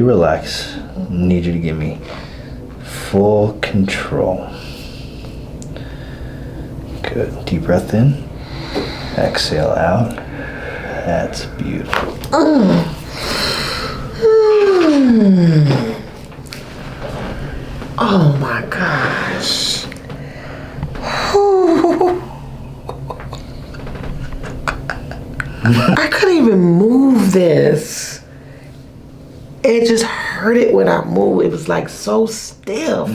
fully relax. Need you to give me full control. Good. Deep breath in. Exhale out. That's beautiful. Oh my gosh. I couldn't even move this. It just hurt it when I moved. It was like so stiff.